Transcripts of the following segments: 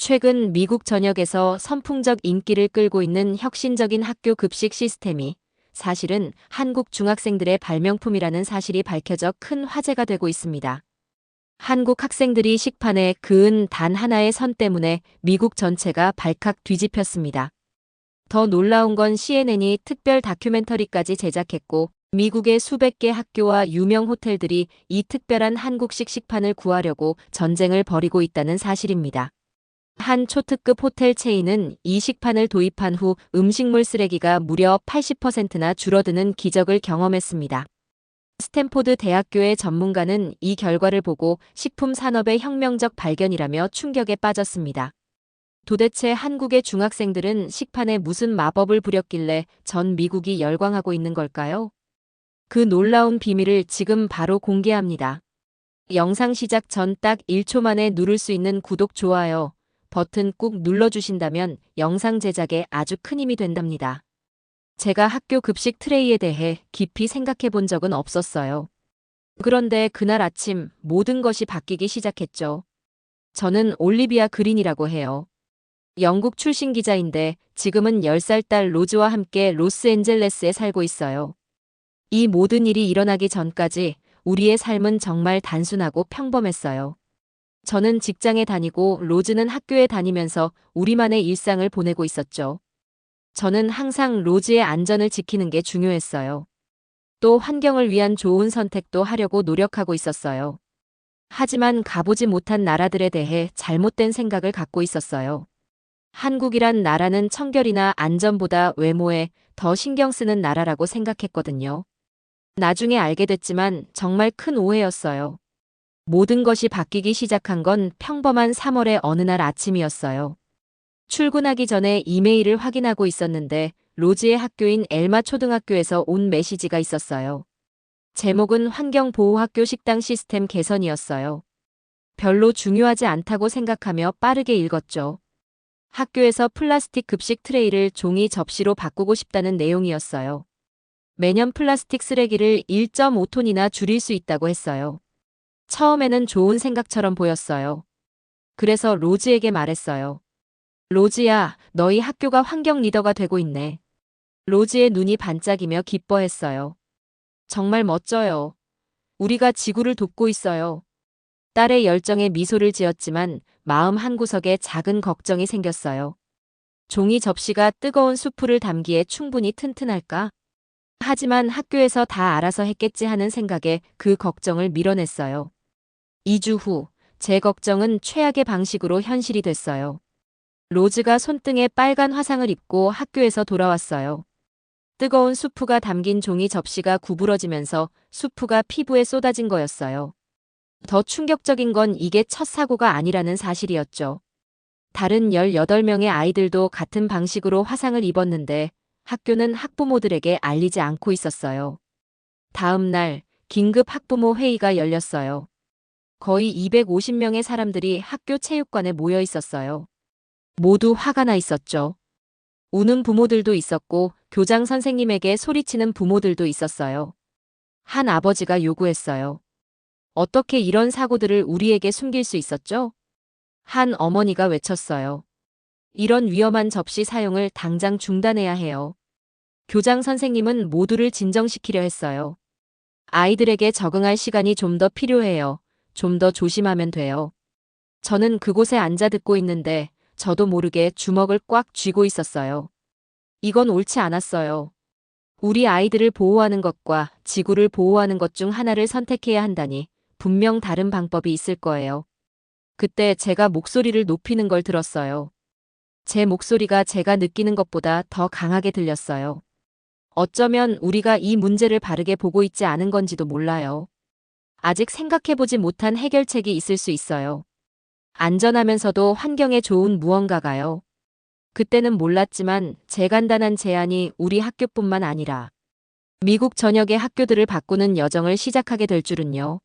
최근 미국 전역에서 선풍적 인기를 끌고 있는 혁신적인 학교 급식 시스템이 사실은 한국 중학생들의 발명품이라는 사실이 밝혀져 큰 화제가 되고 있습니다. 한국 학생들이 식판에 그은 단 하나의 선 때문에 미국 전체가 발칵 뒤집혔습니다. 더 놀라운 건 CNN이 특별 다큐멘터리까지 제작했고, 미국의 수백 개 학교와 유명 호텔들이 이 특별한 한국식 식판을 구하려고 전쟁을 벌이고 있다는 사실입니다. 한 초특급 호텔 체인은 이 식판을 도입한 후 음식물 쓰레기가 무려 80%나 줄어드는 기적을 경험했습니다. 스탠포드 대학교의 전문가는 이 결과를 보고 식품 산업의 혁명적 발견이라며 충격에 빠졌습니다. 도대체 한국의 중학생들은 식판에 무슨 마법을 부렸길래 전 미국이 열광하고 있는 걸까요? 그 놀라운 비밀을 지금 바로 공개합니다. 영상 시작 전 딱 1초 만에 누를 수 있는 구독, 좋아요 버튼 꾹 눌러주신다면 영상 제작에 아주 큰 힘이 된답니다. 제가 학교 급식 트레이에 대해 깊이 생각해 본 적은 없었어요. 그런데 그날 아침 모든 것이 바뀌기 시작했죠. 저는 올리비아 그린이라고 해요. 영국 출신 기자인데 지금은 10살 딸 로즈와 함께 로스앤젤레스에 살고 있어요. 이 모든 일이 일어나기 전까지 우리의 삶은 정말 단순하고 평범했어요. 저는 직장에 다니고 로즈는 학교에 다니면서 우리만의 일상을 보내고 있었죠. 저는 항상 로즈의 안전을 지키는 게 중요했어요. 또 환경을 위한 좋은 선택도 하려고 노력하고 있었어요. 하지만 가보지 못한 나라들에 대해 잘못된 생각을 갖고 있었어요. 한국이란 나라는 청결이나 안전보다 외모에 더 신경 쓰는 나라라고 생각했거든요. 나중에 알게 됐지만 정말 큰 오해였어요. 모든 것이 바뀌기 시작한 건 평범한 3월의 어느 날 아침이었어요. 출근하기 전에 이메일을 확인하고 있었는데 로즈의 학교인 엘마 초등학교에서 온 메시지가 있었어요. 제목은 환경보호학교 식당 시스템 개선이었어요. 별로 중요하지 않다고 생각하며 빠르게 읽었죠. 학교에서 플라스틱 급식 트레이를 종이 접시로 바꾸고 싶다는 내용이었어요. 매년 플라스틱 쓰레기를 1.5톤이나 줄일 수 있다고 했어요. 처음에는 좋은 생각처럼 보였어요. 그래서 로즈에게 말했어요. 로즈야, 너희 학교가 환경 리더가 되고 있네. 로즈의 눈이 반짝이며 기뻐했어요. 정말 멋져요. 우리가 지구를 돕고 있어요. 딸의 열정에 미소를 지었지만 마음 한구석에 작은 걱정이 생겼어요. 종이 접시가 뜨거운 수프를 담기에 충분히 튼튼할까? 하지만 학교에서 다 알아서 했겠지 하는 생각에 그 걱정을 밀어냈어요. 2주 후, 제 걱정은 최악의 방식으로 현실이 됐어요. 로즈가 손등에 빨간 화상을 입고 학교에서 돌아왔어요. 뜨거운 수프가 담긴 종이 접시가 구부러지면서 수프가 피부에 쏟아진 거였어요. 더 충격적인 건 이게 첫 사고가 아니라는 사실이었죠. 다른 18명의 아이들도 같은 방식으로 화상을 입었는데 학교는 학부모들에게 알리지 않고 있었어요. 다음 날 긴급 학부모 회의가 열렸어요. 거의 250명의 사람들이 학교 체육관에 모여 있었어요. 모두 화가 나 있었죠. 우는 부모들도 있었고 교장 선생님에게 소리치는 부모들도 있었어요. 한 아버지가 요구했어요. 어떻게 이런 사고들을 우리에게 숨길 수 있었죠? 한 어머니가 외쳤어요. 이런 위험한 접시 사용을 당장 중단해야 해요. 교장 선생님은 모두를 진정시키려 했어요. 아이들에게 적응할 시간이 좀 더 필요해요. 좀 더 조심하면 돼요. 저는 그곳에 앉아 듣고 있는데 저도 모르게 주먹을 꽉 쥐고 있었어요. 이건 옳지 않았어요. 우리 아이들을 보호하는 것과 지구를 보호하는 것 중 하나를 선택해야 한다니 분명 다른 방법이 있을 거예요. 그때 제가 목소리를 높이는 걸 들었어요. 제 목소리가 제가 느끼는 것보다 더 강하게 들렸어요. 어쩌면 우리가 이 문제를 바르게 보고 있지 않은 건지도 몰라요. 아직 생각해보지 못한 해결책이 있을 수 있어요. 안전하면서도 환경에 좋은 무언가가요. 그때는 몰랐지만 제 간단한 제안이 우리 학교뿐만 아니라 미국 전역의 학교들을 바꾸는 여정을 시작하게 될 줄은요.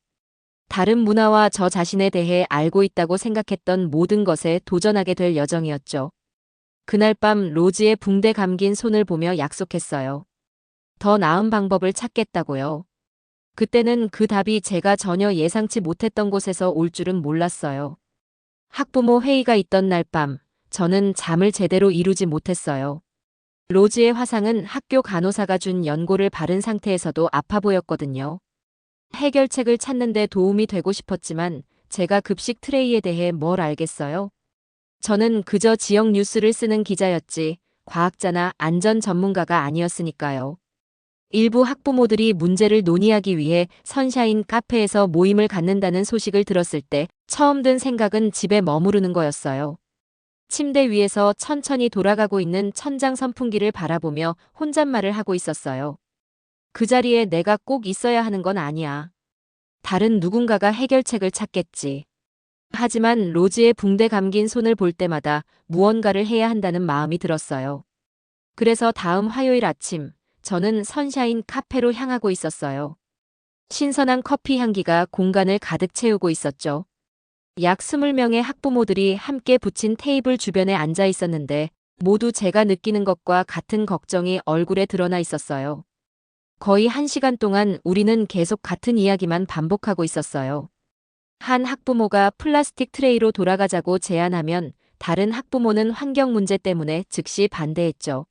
다른 문화와 저 자신에 대해 알고 있다고 생각했던 모든 것에 도전하게 될 여정이었죠. 그날 밤 로즈의 붕대 감긴 손을 보며 약속했어요. 더 나은 방법을 찾겠다고요. 그때는 그 답이 제가 전혀 예상치 못했던 곳에서 올 줄은 몰랐어요. 학부모 회의가 있던 날 밤, 저는 잠을 제대로 이루지 못했어요. 로즈의 화상은 학교 간호사가 준 연고를 바른 상태에서도 아파 보였거든요. 해결책을 찾는데 도움이 되고 싶었지만 제가 급식 트레이에 대해 뭘 알겠어요? 저는 그저 지역 뉴스를 쓰는 기자였지 과학자나 안전 전문가가 아니었으니까요. 일부 학부모들이 문제를 논의하기 위해 선샤인 카페에서 모임을 갖는다는 소식을 들었을 때 처음 든 생각은 집에 머무르는 거였어요. 침대 위에서 천천히 돌아가고 있는 천장 선풍기를 바라보며 혼잣말을 하고 있었어요. 그 자리에 내가 꼭 있어야 하는 건 아니야. 다른 누군가가 해결책을 찾겠지. 하지만 로즈의 붕대 감긴 손을 볼 때마다 무언가를 해야 한다는 마음이 들었어요. 그래서 다음 화요일 아침, 저는 선샤인 카페로 향하고 있었어요. 신선한 커피 향기가 공간을 가득 채우고 있었죠. 약 20명의 학부모들이 함께 붙인 테이블 주변에 앉아 있었는데 모두 제가 느끼는 것과 같은 걱정이 얼굴에 드러나 있었어요. 거의 1시간 동안 우리는 계속 같은 이야기만 반복하고 있었어요. 한 학부모가 플라스틱 트레이로 돌아가자고 제안하면 다른 학부모는 환경 문제 때문에 즉시 반대했죠.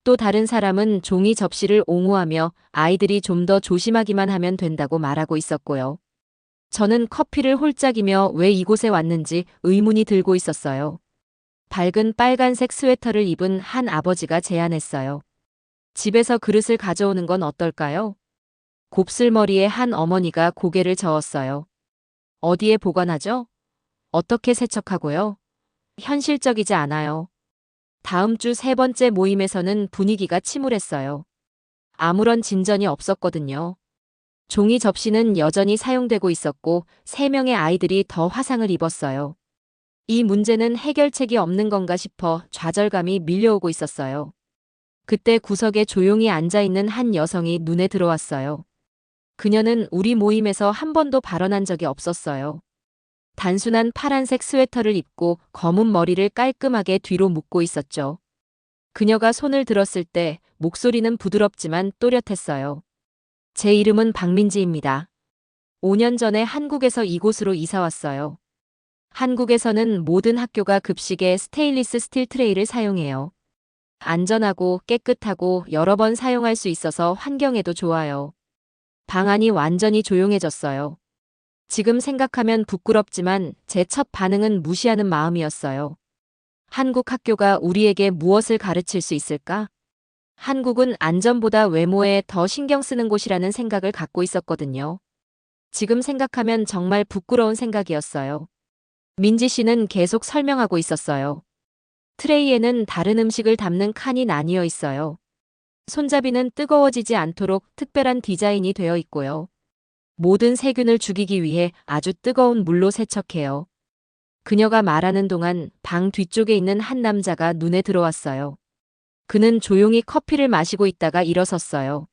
또 다른 사람은 종이 접시를 옹호하며 아이들이 좀 더 조심하기만 하면 된다고 말하고 있었고요. 저는 커피를 홀짝이며 왜 이곳에 왔는지 의문이 들고 있었어요. 밝은 빨간색 스웨터를 입은 한 아버지가 제안했어요. 집에서 그릇을 가져오는 건 어떨까요? 곱슬머리의 한 어머니가 고개를 저었어요. 어디에 보관하죠? 어떻게 세척하고요? 현실적이지 않아요. 다음 주 3번째 모임에서는 분위기가 침울했어요. 아무런 진전이 없었거든요. 종이 접시는 여전히 사용되고 있었고 3명의 아이들이 더 화상을 입었어요. 이 문제는 해결책이 없는 건가 싶어 좌절감이 밀려오고 있었어요. 그때 구석에 조용히 앉아있는 한 여성이 눈에 들어왔어요. 그녀는 우리 모임에서 한 번도 발언한 적이 없었어요. 단순한 파란색 스웨터를 입고 검은 머리를 깔끔하게 뒤로 묶고 있었죠. 그녀가 손을 들었을 때 목소리는 부드럽지만 또렷했어요. 제 이름은 박민지입니다. 5년 전에 한국에서 이곳으로 이사 왔어요. 한국에서는 모든 학교가 급식에 스테인리스 스틸 트레이를 사용해요. 안전하고 깨끗하고 여러 번 사용할 수 있어서 환경에도 좋아요. 방 안이 완전히 조용해졌어요. 지금 생각하면 부끄럽지만 제 첫 반응은 무시하는 마음이었어요. 한국 학교가 우리에게 무엇을 가르칠 수 있을까? 한국은 안전보다 외모에 더 신경 쓰는 곳이라는 생각을 갖고 있었거든요. 지금 생각하면 정말 부끄러운 생각이었어요. 민지 씨는 계속 설명하고 있었어요. 트레이에는 다른 음식을 담는 칸이 나뉘어 있어요. 손잡이는 뜨거워지지 않도록 특별한 디자인이 되어 있고요. 모든 세균을 죽이기 위해 아주 뜨거운 물로 세척해요. 그녀가 말하는 동안 방 뒤쪽에 있는 한 남자가 눈에 들어왔어요. 그는 조용히 커피를 마시고 있다가 일어섰어요.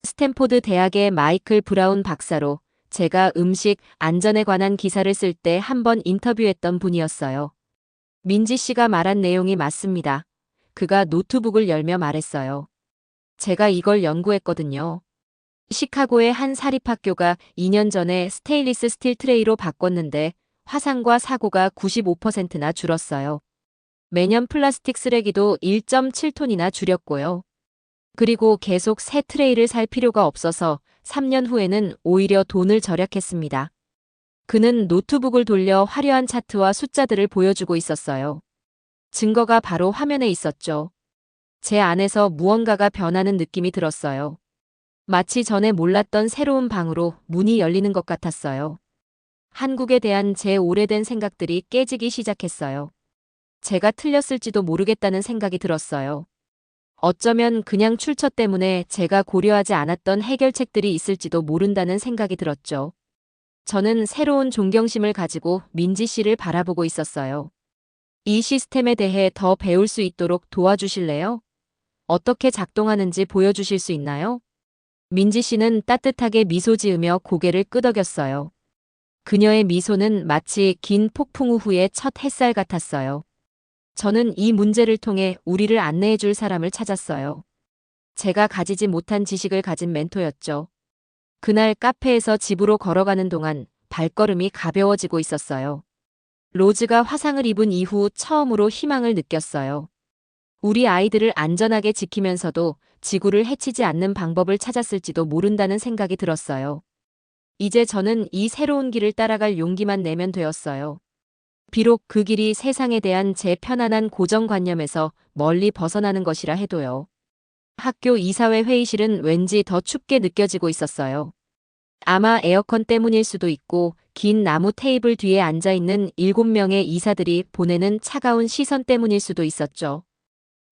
스탠포드 대학의 마이클 브라운 박사로 제가 음식 안전에 관한 기사를 쓸 때 한 번 인터뷰했던 분이었어요. 민지 씨가 말한 내용이 맞습니다. 그가 노트북을 열며 말했어요. 제가 이걸 연구했거든요. 시카고의 한 사립학교가 2년 전에 스테인리스 스틸 트레이로 바꿨는데 화상과 사고가 95%나 줄었어요. 매년 플라스틱 쓰레기도 1.7톤이나 줄였고요. 그리고 계속 새 트레이를 살 필요가 없어서 3년 후에는 오히려 돈을 절약했습니다. 그는 노트북을 돌려 화려한 차트와 숫자들을 보여주고 있었어요. 증거가 바로 화면에 있었죠. 제 안에서 무언가가 변하는 느낌이 들었어요. 마치 전에 몰랐던 새로운 방으로 문이 열리는 것 같았어요. 한국에 대한 제 오래된 생각들이 깨지기 시작했어요. 제가 틀렸을지도 모르겠다는 생각이 들었어요. 어쩌면 그냥 출처 때문에 제가 고려하지 않았던 해결책들이 있을지도 모른다는 생각이 들었죠. 저는 새로운 존경심을 가지고 민지 씨를 바라보고 있었어요. 이 시스템에 대해 더 배울 수 있도록 도와주실래요? 어떻게 작동하는지 보여주실 수 있나요? 민지 씨는 따뜻하게 미소 지으며 고개를 끄덕였어요. 그녀의 미소는 마치 긴 폭풍 후의 첫 햇살 같았어요. 저는 이 문제를 통해 우리를 안내해 줄 사람을 찾았어요. 제가 가지지 못한 지식을 가진 멘토였죠. 그날 카페에서 집으로 걸어가는 동안 발걸음이 가벼워지고 있었어요. 로즈가 화상을 입은 이후 처음으로 희망을 느꼈어요. 우리 아이들을 안전하게 지키면서도 지구를 해치지 않는 방법을 찾았을지도 모른다는 생각이 들었어요. 이제 저는 이 새로운 길을 따라갈 용기만 내면 되었어요. 비록 그 길이 세상에 대한 제 편안한 고정관념에서 멀리 벗어나는 것이라 해도요. 학교 이사회 회의실은 왠지 더 춥게 느껴지고 있었어요. 아마 에어컨 때문일 수도 있고 긴 나무 테이블 뒤에 앉아있는 7명의 이사들이 보내는 차가운 시선 때문일 수도 있었죠.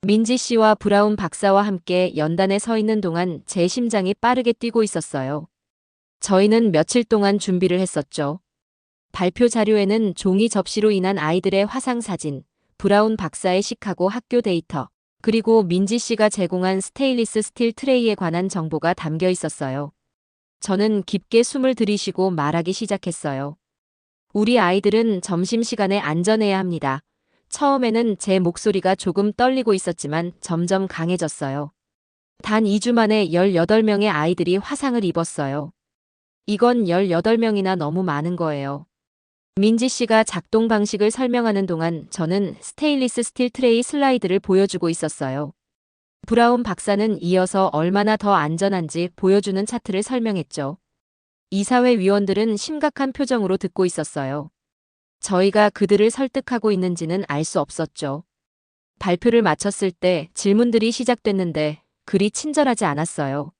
민지 씨와 브라운 박사와 함께 연단에 서 있는 동안 제 심장이 빠르게 뛰고 있었어요. 저희는 며칠 동안 준비를 했었죠. 발표 자료에는 종이 접시로 인한 아이들의 화상 사진, 브라운 박사의 시카고 학교 데이터, 그리고 민지 씨가 제공한 스테인리스 스틸 트레이에 관한 정보가 담겨 있었어요. 저는 깊게 숨을 들이쉬고 말하기 시작했어요. 우리 아이들은 점심시간에 안전해야 합니다. 처음에는 제 목소리가 조금 떨리고 있었지만 점점 강해졌어요. 단 2주 만에 18명의 아이들이 화상을 입었어요. 이건 18명이나 너무 많은 거예요. 민지 씨가 작동 방식을 설명하는 동안 저는 스테인리스 스틸 트레이 슬라이드를 보여주고 있었어요. 브라운 박사는 이어서 얼마나 더 안전한지 보여주는 차트를 설명했죠. 이사회 위원들은 심각한 표정으로 듣고 있었어요. 저희가 그들을 설득하고 있는지는 알 수 없었죠. 발표를 마쳤을 때 질문들이 시작됐는데 그리 친절하지 않았어요.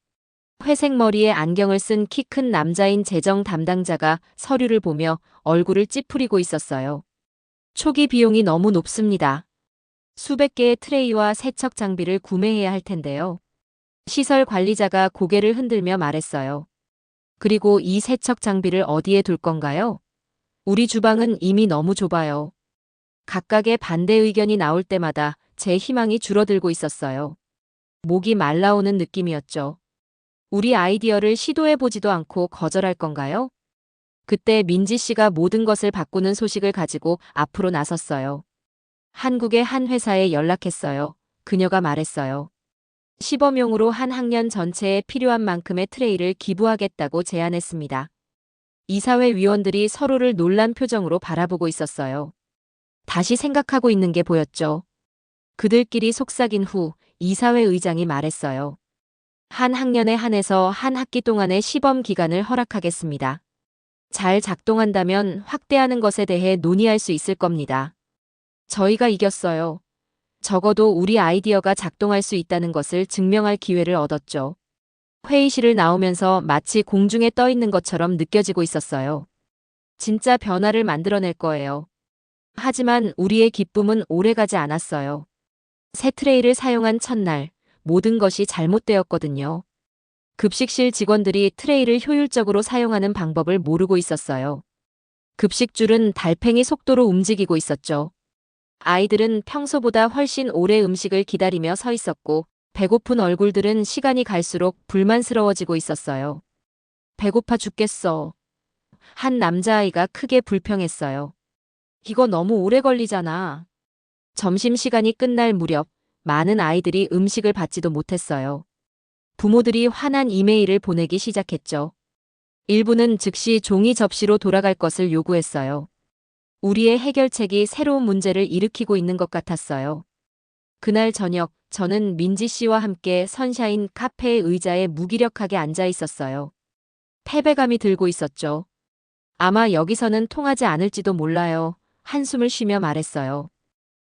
회색 머리에 안경을 쓴 키 큰 남자인 재정 담당자가 서류를 보며 얼굴을 찌푸리고 있었어요. 초기 비용이 너무 높습니다. 수백 개의 트레이와 세척 장비를 구매해야 할 텐데요. 시설 관리자가 고개를 흔들며 말했어요. 그리고 이 세척 장비를 어디에 둘 건가요? 우리 주방은 이미 너무 좁아요. 각각의 반대 의견이 나올 때마다 제 희망이 줄어들고 있었어요. 목이 말라오는 느낌이었죠. 우리 아이디어를 시도해보지도 않고 거절할 건가요? 그때 민지 씨가 모든 것을 바꾸는 소식을 가지고 앞으로 나섰어요. 한국의 한 회사에 연락했어요. 그녀가 말했어요. 시범용으로 한 학년 전체에 필요한 만큼의 트레이를 기부하겠다고 제안했습니다. 이사회 위원들이 서로를 놀란 표정으로 바라보고 있었어요. 다시 생각하고 있는 게 보였죠. 그들끼리 속삭인 후 이사회 의장이 말했어요. 한 학년에 한해서 한 학기 동안의 시범 기간을 허락하겠습니다. 잘 작동한다면 확대하는 것에 대해 논의할 수 있을 겁니다. 저희가 이겼어요. 적어도 우리 아이디어가 작동할 수 있다는 것을 증명할 기회를 얻었죠. 회의실을 나오면서 마치 공중에 떠 있는 것처럼 느껴지고 있었어요. 진짜 변화를 만들어낼 거예요. 하지만 우리의 기쁨은 오래가지 않았어요. 새 트레이를 사용한 첫날, 모든 것이 잘못되었거든요. 급식실 직원들이 트레이를 효율적으로 사용하는 방법을 모르고 있었어요. 급식줄은 달팽이 속도로 움직이고 있었죠. 아이들은 평소보다 훨씬 오래 음식을 기다리며 서 있었고, 배고픈 얼굴들은 시간이 갈수록 불만스러워지고 있었어요. 배고파 죽겠어. 한 남자아이가 크게 불평했어요. 이거 너무 오래 걸리잖아. 점심시간이 끝날 무렵 많은 아이들이 음식을 받지도 못했어요. 부모들이 화난 이메일을 보내기 시작했죠. 일부는 즉시 종이 접시로 돌아갈 것을 요구했어요. 우리의 해결책이 새로운 문제를 일으키고 있는 것 같았어요. 그날 저녁, 저는 민지 씨와 함께 선샤인 카페의 의자에 무기력하게 앉아 있었어요. 패배감이 들고 있었죠. 아마 여기서는 통하지 않을지도 몰라요. 한숨을 쉬며 말했어요.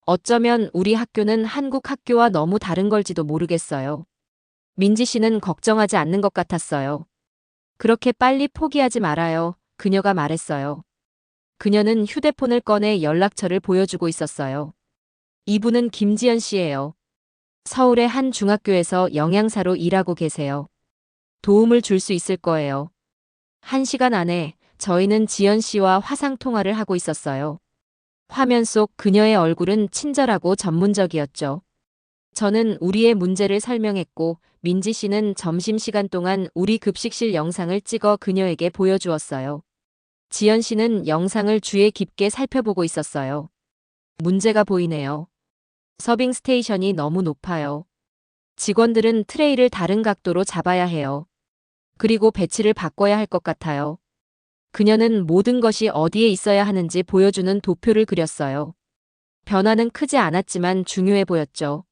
어쩌면 우리 학교는 한국 학교와 너무 다른 걸지도 모르겠어요. 민지 씨는 걱정하지 않는 것 같았어요. 그렇게 빨리 포기하지 말아요. 그녀가 말했어요. 그녀는 휴대폰을 꺼내 연락처를 보여주고 있었어요. 이분은 김지연 씨예요. 서울의 한 중학교에서 영양사로 일하고 계세요. 도움을 줄 수 있을 거예요. 1시간 안에 저희는 지연 씨와 화상 통화를 하고 있었어요. 화면 속 그녀의 얼굴은 친절하고 전문적이었죠. 저는 우리의 문제를 설명했고 민지 씨는 점심시간 동안 우리 급식실 영상을 찍어 그녀에게 보여주었어요. 지연 씨는 영상을 주의 깊게 살펴보고 있었어요. 문제가 보이네요. 서빙 스테이션이 너무 높아요. 직원들은 트레이를 다른 각도로 잡아야 해요. 그리고 배치를 바꿔야 할 것 같아요. 그녀는 모든 것이 어디에 있어야 하는지 보여주는 도표를 그렸어요. 변화는 크지 않았지만 중요해 보였죠.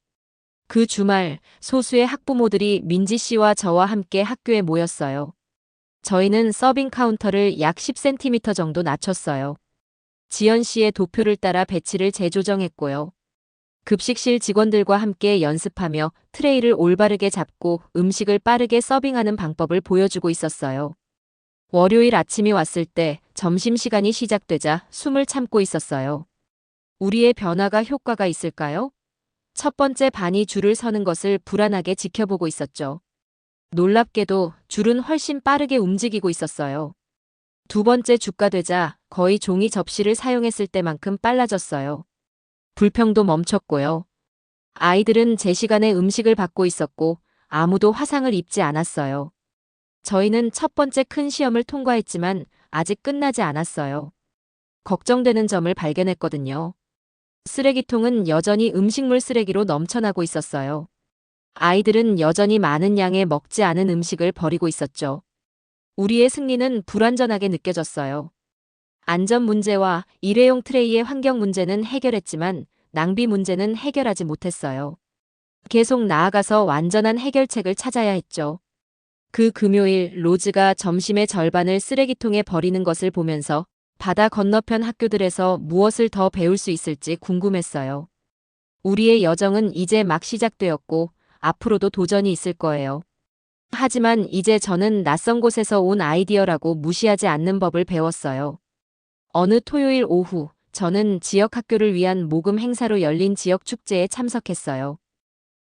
그 주말 소수의 학부모들이 민지 씨와 저와 함께 학교에 모였어요. 저희는 서빙 카운터를 약 10cm 정도 낮췄어요. 지연 씨의 도표를 따라 배치를 재조정했고요. 급식실 직원들과 함께 연습하며 트레이를 올바르게 잡고 음식을 빠르게 서빙하는 방법을 보여주고 있었어요. 월요일 아침이 왔을 때 점심시간이 시작되자 숨을 참고 있었어요. 우리의 변화가 효과가 있을까요? 첫 번째 반이 줄을 서는 것을 불안하게 지켜보고 있었죠. 놀랍게도 줄은 훨씬 빠르게 움직이고 있었어요. 두 번째 주가 되자 거의 종이 접시를 사용했을 때만큼 빨라졌어요. 불평도 멈췄고요. 아이들은 제 시간에 음식을 받고 있었고 아무도 화상을 입지 않았어요. 저희는 첫 번째 큰 시험을 통과했지만 아직 끝나지 않았어요. 걱정되는 점을 발견했거든요. 쓰레기통은 여전히 음식물 쓰레기로 넘쳐나고 있었어요. 아이들은 여전히 많은 양의 먹지 않은 음식을 버리고 있었죠. 우리의 승리는 불완전하게 느껴졌어요. 안전 문제와 일회용 트레이의 환경 문제는 해결했지만 낭비 문제는 해결하지 못했어요. 계속 나아가서 완전한 해결책을 찾아야 했죠. 그 금요일 로즈가 점심의 절반을 쓰레기통에 버리는 것을 보면서 바다 건너편 학교들에서 무엇을 더 배울 수 있을지 궁금했어요. 우리의 여정은 이제 막 시작되었고 앞으로도 도전이 있을 거예요. 하지만 이제 저는 낯선 곳에서 온 아이디어라고 무시하지 않는 법을 배웠어요. 어느 토요일 오후 저는 지역 학교를 위한 모금 행사로 열린 지역 축제에 참석했어요.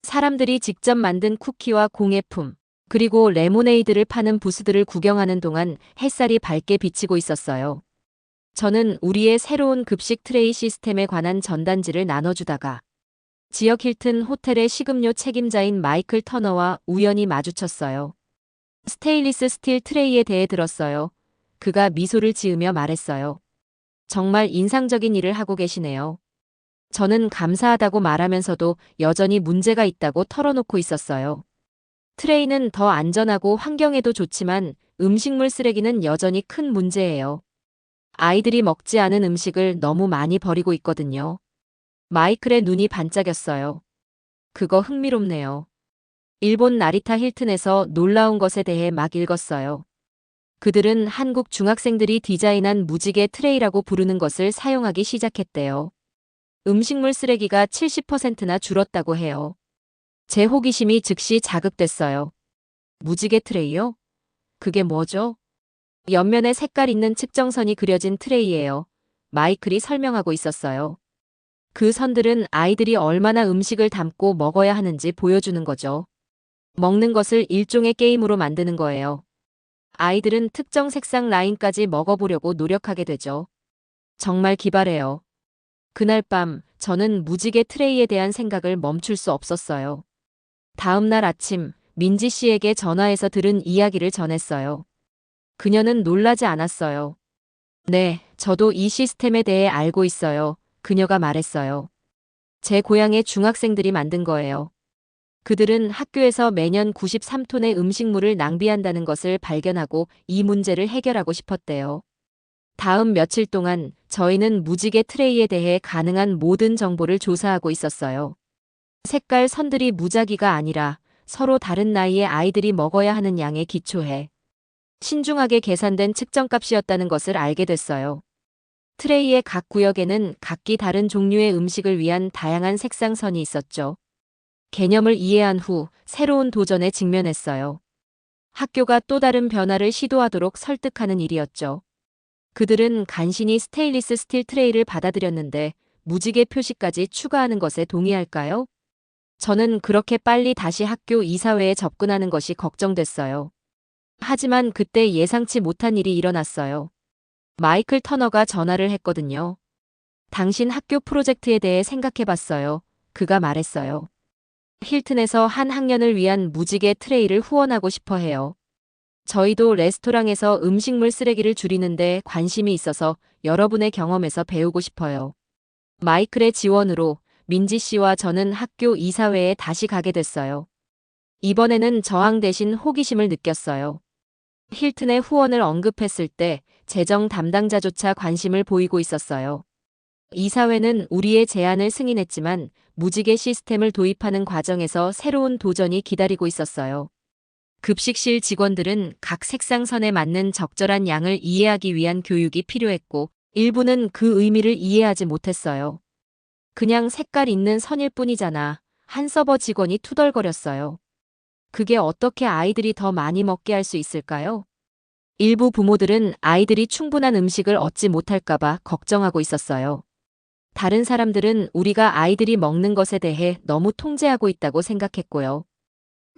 사람들이 직접 만든 쿠키와 공예품, 그리고 레모네이드를 파는 부스들을 구경하는 동안 햇살이 밝게 비치고 있었어요. 저는 우리의 새로운 급식 트레이 시스템에 관한 전단지를 나눠주다가 지역 힐튼 호텔의 식음료 책임자인 마이클 터너와 우연히 마주쳤어요. 스테인리스 스틸 트레이에 대해 들었어요. 그가 미소를 지으며 말했어요. 정말 인상적인 일을 하고 계시네요. 저는 감사하다고 말하면서도 여전히 문제가 있다고 털어놓고 있었어요. 트레이는 더 안전하고 환경에도 좋지만 음식물 쓰레기는 여전히 큰 문제예요. 아이들이 먹지 않은 음식을 너무 많이 버리고 있거든요. 마이클의 눈이 반짝였어요. 그거 흥미롭네요. 일본 나리타 힐튼에서 놀라운 것에 대해 막 읽었어요. 그들은 한국 중학생들이 디자인한 무지개 트레이라고 부르는 것을 사용하기 시작했대요. 음식물 쓰레기가 70%나 줄었다고 해요. 제 호기심이 즉시 자극됐어요. 무지개 트레이요? 그게 뭐죠? 옆면에 색깔 있는 측정선이 그려진 트레이예요. 마이클이 설명하고 있었어요. 그 선들은 아이들이 얼마나 음식을 담고 먹어야 하는지 보여주는 거죠. 먹는 것을 일종의 게임으로 만드는 거예요. 아이들은 특정 색상 라인까지 먹어보려고 노력하게 되죠. 정말 기발해요. 그날 밤 저는 무지개 트레이에 대한 생각을 멈출 수 없었어요. 다음 날 아침 민지 씨에게 전화해서 들은 이야기를 전했어요. 그녀는 놀라지 않았어요. 네, 저도 이 시스템에 대해 알고 있어요. 그녀가 말했어요. 제 고향의 중학생들이 만든 거예요. 그들은 학교에서 매년 93톤의 음식물을 낭비한다는 것을 발견하고 이 문제를 해결하고 싶었대요. 다음 며칠 동안 저희는 무지개 트레이에 대해 가능한 모든 정보를 조사하고 있었어요. 색깔 선들이 무작위가 아니라 서로 다른 나이의 아이들이 먹어야 하는 양에 기초해 신중하게 계산된 측정값이었다는 것을 알게 됐어요. 트레이의 각 구역에는 각기 다른 종류의 음식을 위한 다양한 색상선이 있었죠. 개념을 이해한 후 새로운 도전에 직면했어요. 학교가 또 다른 변화를 시도하도록 설득하는 일이었죠. 그들은 간신히 스테인리스 스틸 트레이를 받아들였는데 무지개 표시까지 추가하는 것에 동의할까요? 저는 그렇게 빨리 다시 학교 이사회에 접근하는 것이 걱정됐어요. 하지만 그때 예상치 못한 일이 일어났어요. 마이클 터너가 전화를 했거든요. 당신 학교 프로젝트에 대해 생각해봤어요. 그가 말했어요. 힐튼에서 한 학년을 위한 무지개 트레이를 후원하고 싶어 해요. 저희도 레스토랑에서 음식물 쓰레기를 줄이는데 관심이 있어서 여러분의 경험에서 배우고 싶어요. 마이클의 지원으로 민지 씨와 저는 학교 이사회에 다시 가게 됐어요. 이번에는 저항 대신 호기심을 느꼈어요. 힐튼의 후원을 언급했을 때 재정 담당자조차 관심을 보이고 있었어요. 이사회는 우리의 제안을 승인했지만 무지개 시스템을 도입하는 과정에서 새로운 도전이 기다리고 있었어요. 급식실 직원들은 각 색상선에 맞는 적절한 양을 이해하기 위한 교육이 필요했고, 일부는 그 의미를 이해하지 못했어요. 그냥 색깔 있는 선일 뿐이잖아. 한 서버 직원이 투덜거렸어요. 그게 어떻게 아이들이 더 많이 먹게 할 수 있을까요? 일부 부모들은 아이들이 충분한 음식을 얻지 못할까봐 걱정하고 있었어요. 다른 사람들은 우리가 아이들이 먹는 것에 대해 너무 통제하고 있다고 생각했고요.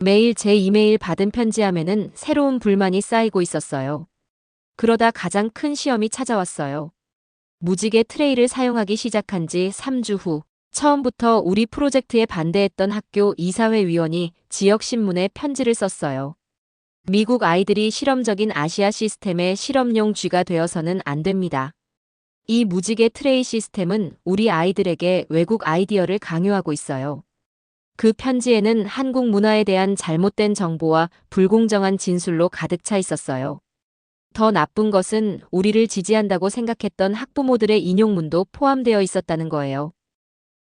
매일 제 이메일 받은 편지함에는 새로운 불만이 쌓이고 있었어요. 그러다 가장 큰 시험이 찾아왔어요. 무지개 트레이를 사용하기 시작한 지 3주 후, 처음부터 우리 프로젝트에 반대했던 학교 이사회 위원이 지역신문에 편지를 썼어요. 미국 아이들이 실험적인 아시아 시스템의 실험용 쥐가 되어서는 안 됩니다. 이 무지개 트레이 시스템은 우리 아이들에게 외국 아이디어를 강요하고 있어요. 그 편지에는 한국 문화에 대한 잘못된 정보와 불공정한 진술로 가득 차 있었어요. 더 나쁜 것은 우리를 지지한다고 생각했던 학부모들의 인용문도 포함되어 있었다는 거예요.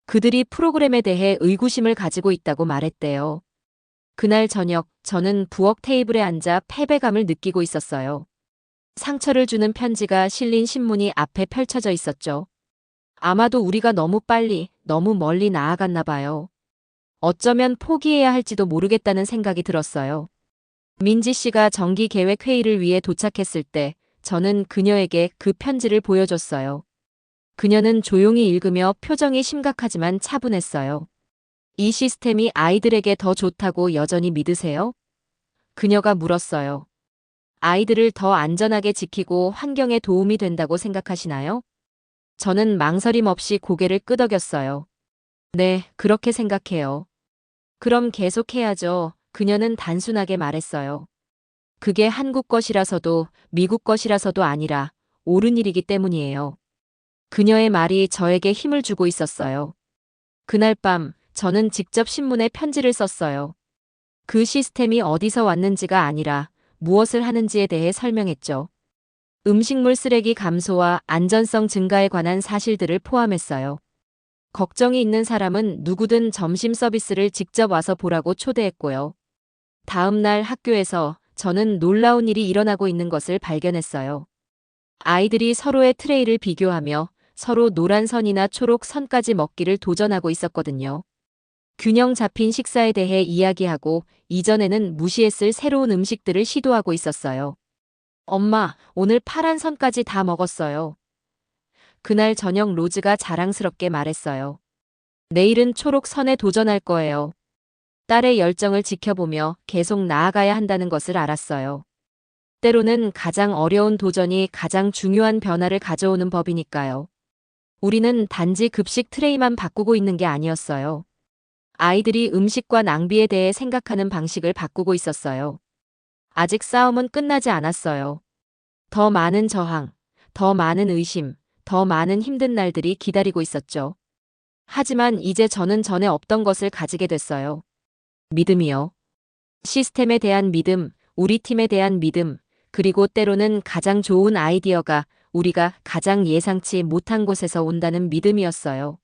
그들이 프로그램에 대해 의구심을 가지고 있다고 말했대요. 그날 저녁, 저는 부엌 테이블에 앉아 패배감을 느끼고 있었어요. 상처를 주는 편지가 실린 신문이 앞에 펼쳐져 있었죠. 아마도 우리가 너무 빨리, 너무 멀리 나아갔나 봐요. 어쩌면 포기해야 할지도 모르겠다는 생각이 들었어요. 민지 씨가 정기 계획 회의를 위해 도착했을 때 저는 그녀에게 그 편지를 보여줬어요. 그녀는 조용히 읽으며 표정이 심각하지만 차분했어요. 이 시스템이 아이들에게 더 좋다고 여전히 믿으세요? 그녀가 물었어요. 아이들을 더 안전하게 지키고 환경에 도움이 된다고 생각하시나요? 저는 망설임 없이 고개를 끄덕였어요. 네, 그렇게 생각해요. 그럼 계속해야죠. 그녀는 단순하게 말했어요. 그게 한국 것이라서도 미국 것이라서도 아니라 옳은 일이기 때문이에요. 그녀의 말이 저에게 힘을 주고 있었어요. 그날 밤 저는 직접 신문에 편지를 썼어요. 그 시스템이 어디서 왔는지가 아니라 무엇을 하는지에 대해 설명했죠. 음식물 쓰레기 감소와 안전성 증가에 관한 사실들을 포함했어요. 걱정이 있는 사람은 누구든 점심 서비스를 직접 와서 보라고 초대했고요. 다음 날 학교에서 저는 놀라운 일이 일어나고 있는 것을 발견했어요. 아이들이 서로의 트레이를 비교하며 서로 노란 선이나 초록 선까지 먹기를 도전하고 있었거든요. 균형 잡힌 식사에 대해 이야기하고 이전에는 무시했을 새로운 음식들을 시도하고 있었어요. 엄마, 오늘 파란 선까지 다 먹었어요. 그날 저녁 로즈가 자랑스럽게 말했어요. 내일은 초록 선에 도전할 거예요. 딸의 열정을 지켜보며 계속 나아가야 한다는 것을 알았어요. 때로는 가장 어려운 도전이 가장 중요한 변화를 가져오는 법이니까요. 우리는 단지 급식 트레이만 바꾸고 있는 게 아니었어요. 아이들이 음식과 낭비에 대해 생각하는 방식을 바꾸고 있었어요. 아직 싸움은 끝나지 않았어요. 더 많은 저항, 더 많은 의심, 더 많은 힘든 날들이 기다리고 있었죠. 하지만 이제 저는 전에 없던 것을 가지게 됐어요. 믿음이요. 시스템에 대한 믿음, 우리 팀에 대한 믿음, 그리고 때로는 가장 좋은 아이디어가 우리가 가장 예상치 못한 곳에서 온다는 믿음이었어요.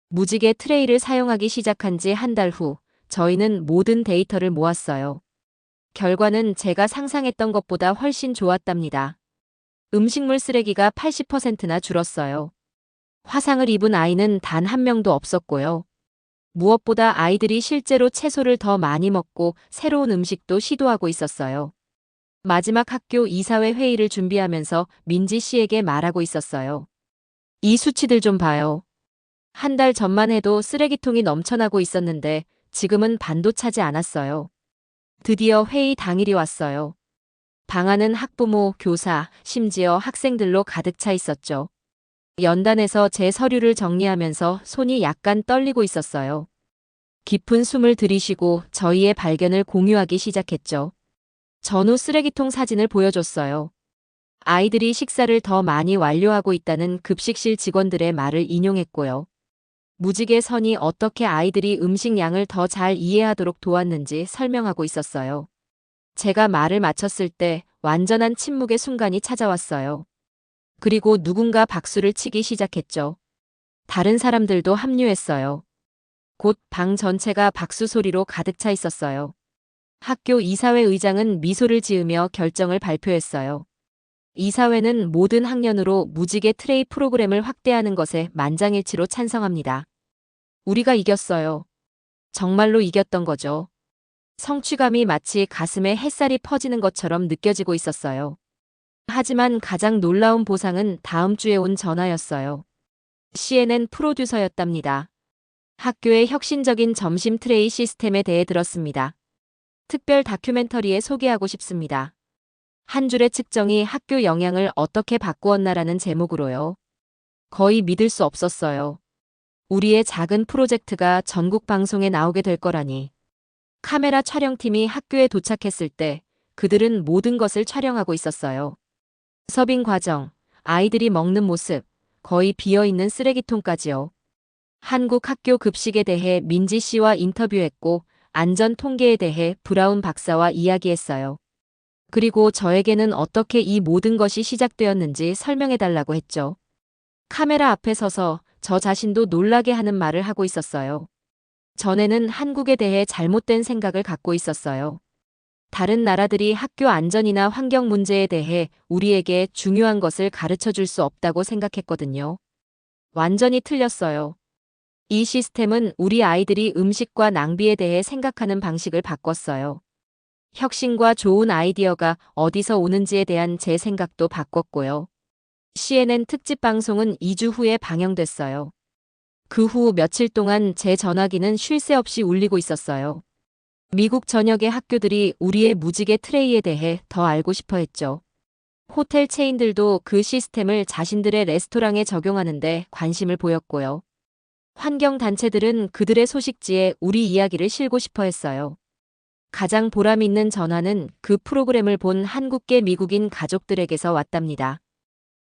무지개 트레이를 사용하기 시작한 지 한 달 후, 저희는 모든 데이터를 모았어요. 결과는 제가 상상했던 것보다 훨씬 좋았답니다. 음식물 쓰레기가 80%나 줄었어요. 화상을 입은 아이는 단 한 명도 없었고요. 무엇보다 아이들이 실제로 채소를 더 많이 먹고 새로운 음식도 시도하고 있었어요. 마지막 학교 이사회 회의를 준비하면서 민지 씨에게 말하고 있었어요. 이 수치들 좀 봐요. 한 달 전만 해도 쓰레기통이 넘쳐나고 있었는데 지금은 반도 차지 않았어요. 드디어 회의 당일이 왔어요. 방안은 학부모, 교사, 심지어 학생들로 가득 차 있었죠. 연단에서 제 서류를 정리하면서 손이 약간 떨리고 있었어요. 깊은 숨을 들이쉬고 저희의 발견을 공유하기 시작했죠. 전후 쓰레기통 사진을 보여줬어요. 아이들이 식사를 더 많이 완료하고 있다는 급식실 직원들의 말을 인용했고요. 무지개 선이 어떻게 아이들이 음식 양을 더 잘 이해하도록 도왔는지 설명하고 있었어요. 제가 말을 마쳤을 때 완전한 침묵의 순간이 찾아왔어요. 그리고 누군가 박수를 치기 시작했죠. 다른 사람들도 합류했어요. 곧 방 전체가 박수 소리로 가득 차 있었어요. 학교 이사회 의장은 미소를 지으며 결정을 발표했어요. 이사회는 모든 학년으로 무지개 트레이 프로그램을 확대하는 것에 만장일치로 찬성합니다. 우리가 이겼어요. 정말로 이겼던 거죠. 성취감이 마치 가슴에 햇살이 퍼지는 것처럼 느껴지고 있었어요. 하지만 가장 놀라운 보상은 다음 주에 온 전화였어요. CNN 프로듀서였답니다. 학교의 혁신적인 점심 트레이 시스템에 대해 들었습니다. 특별 다큐멘터리에 소개하고 싶습니다. 한 줄의 측정이 학교 영향을 어떻게 바꾸었나라는 제목으로요. 거의 믿을 수 없었어요. 우리의 작은 프로젝트가 전국 방송에 나오게 될 거라니. 카메라 촬영팀이 학교에 도착했을 때 그들은 모든 것을 촬영하고 있었어요. 서빙 과정, 아이들이 먹는 모습, 거의 비어있는 쓰레기통까지요. 한국 학교 급식에 대해 민지 씨와 인터뷰했고 안전 통계에 대해 브라운 박사와 이야기했어요. 그리고 저에게는 어떻게 이 모든 것이 시작되었는지 설명해달라고 했죠. 카메라 앞에 서서 저 자신도 놀라게 하는 말을 하고 있었어요. 전에는 한국에 대해 잘못된 생각을 갖고 있었어요. 다른 나라들이 학교 안전이나 환경 문제에 대해 우리에게 중요한 것을 가르쳐 줄 수 없다고 생각했거든요. 완전히 틀렸어요. 이 시스템은 우리 아이들이 음식과 낭비에 대해 생각하는 방식을 바꿨어요. 혁신과 좋은 아이디어가 어디서 오는지에 대한 제 생각도 바꿨고요. CNN 특집 방송은 2주 후에 방영됐어요. 그 후 며칠 동안 제 전화기는 쉴 새 없이 울리고 있었어요. 미국 전역의 학교들이 우리의 무지개 트레이에 대해 더 알고 싶어 했죠. 호텔 체인들도 그 시스템을 자신들의 레스토랑에 적용하는데 관심을 보였고요. 환경단체들은 그들의 소식지에 우리 이야기를 실고 싶어 했어요. 가장 보람 있는 전화는 그 프로그램을 본 한국계 미국인 가족들에게서 왔답니다.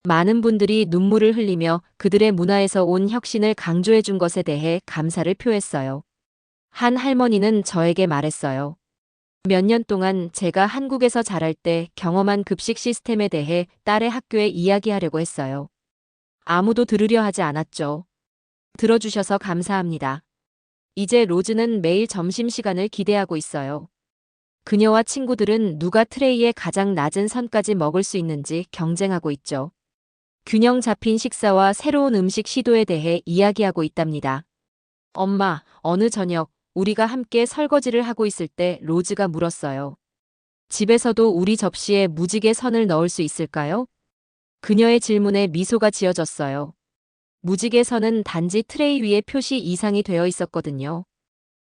많은 분들이 눈물을 흘리며 그들의 문화에서 온 혁신을 강조해 준 것에 대해 감사를 표했어요. 한 할머니는 저에게 말했어요. 몇 년 동안 제가 한국에서 자랄 때 경험한 급식 시스템에 대해 딸의 학교에 이야기하려고 했어요. 아무도 들으려 하지 않았죠. 들어주셔서 감사합니다. 이제 로즈는 매일 점심시간을 기대하고 있어요. 그녀와 친구들은 누가 트레이의 가장 낮은 선까지 먹을 수 있는지 경쟁하고 있죠. 균형 잡힌 식사와 새로운 음식 시도에 대해 이야기하고 있답니다. 엄마, 어느 저녁 우리가 함께 설거지를 하고 있을 때 로즈가 물었어요. 집에서도 우리 접시에 무지개 선을 넣을 수 있을까요? 그녀의 질문에 미소가 지어졌어요. 무지개 선은 단지 트레이 위에 표시 이상이 되어 있었거든요.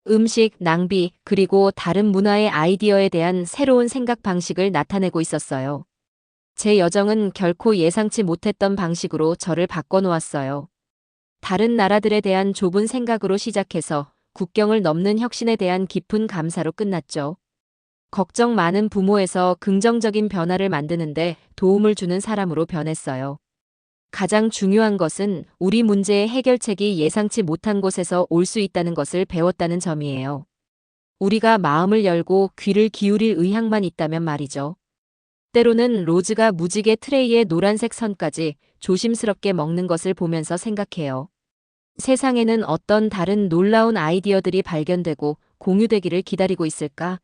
음식, 낭비, 그리고 다른 문화의 아이디어에 대한 새로운 생각 방식을 나타내고 있었어요. 제 여정은 결코 예상치 못했던 방식으로 저를 바꿔놓았어요. 다른 나라들에 대한 좁은 생각으로 시작해서 국경을 넘는 혁신에 대한 깊은 감사로 끝났죠. 걱정 많은 부모에서 긍정적인 변화를 만드는데 도움을 주는 사람으로 변했어요. 가장 중요한 것은 우리 문제의 해결책이 예상치 못한 곳에서 올 수 있다는 것을 배웠다는 점이에요. 우리가 마음을 열고 귀를 기울일 의향만 있다면 말이죠. 때로는 로즈가 무지개 트레이의 노란색 선까지 조심스럽게 먹는 것을 보면서 생각해요. 세상에는 어떤 다른 놀라운 아이디어들이 발견되고 공유되기를 기다리고 있을까?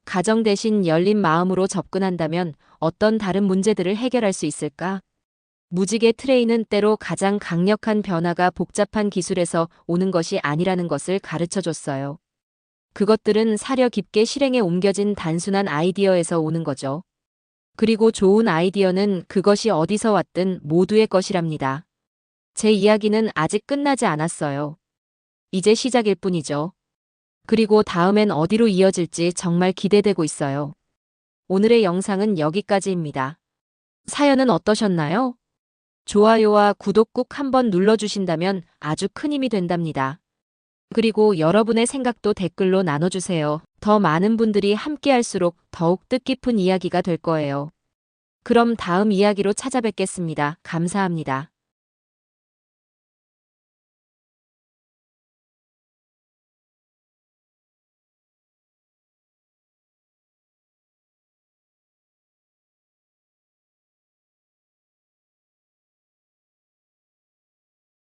가정 대신 열린 마음으로 접근한다면 어떤 다른 문제들을 해결할 수 있을까? 무지개 트레이는 때로 가장 강력한 변화가 복잡한 기술에서 오는 것이 아니라는 것을 가르쳐 줬어요. 그것들은 사려 깊게 실행에 옮겨진 단순한 아이디어에서 오는 거죠. 그리고 좋은 아이디어는 그것이 어디서 왔든 모두의 것이랍니다. 제 이야기는 아직 끝나지 않았어요. 이제 시작일 뿐이죠. 그리고 다음엔 어디로 이어질지 정말 기대되고 있어요. 오늘의 영상은 여기까지입니다. 사연은 어떠셨나요? 좋아요와 구독 꼭 한번 눌러주신다면 아주 큰 힘이 된답니다. 그리고 여러분의 생각도 댓글로 나눠주세요. 더 많은 분들이 함께할수록 더욱 뜻깊은 이야기가 될 거예요. 그럼 다음 이야기로 찾아뵙겠습니다. 감사합니다.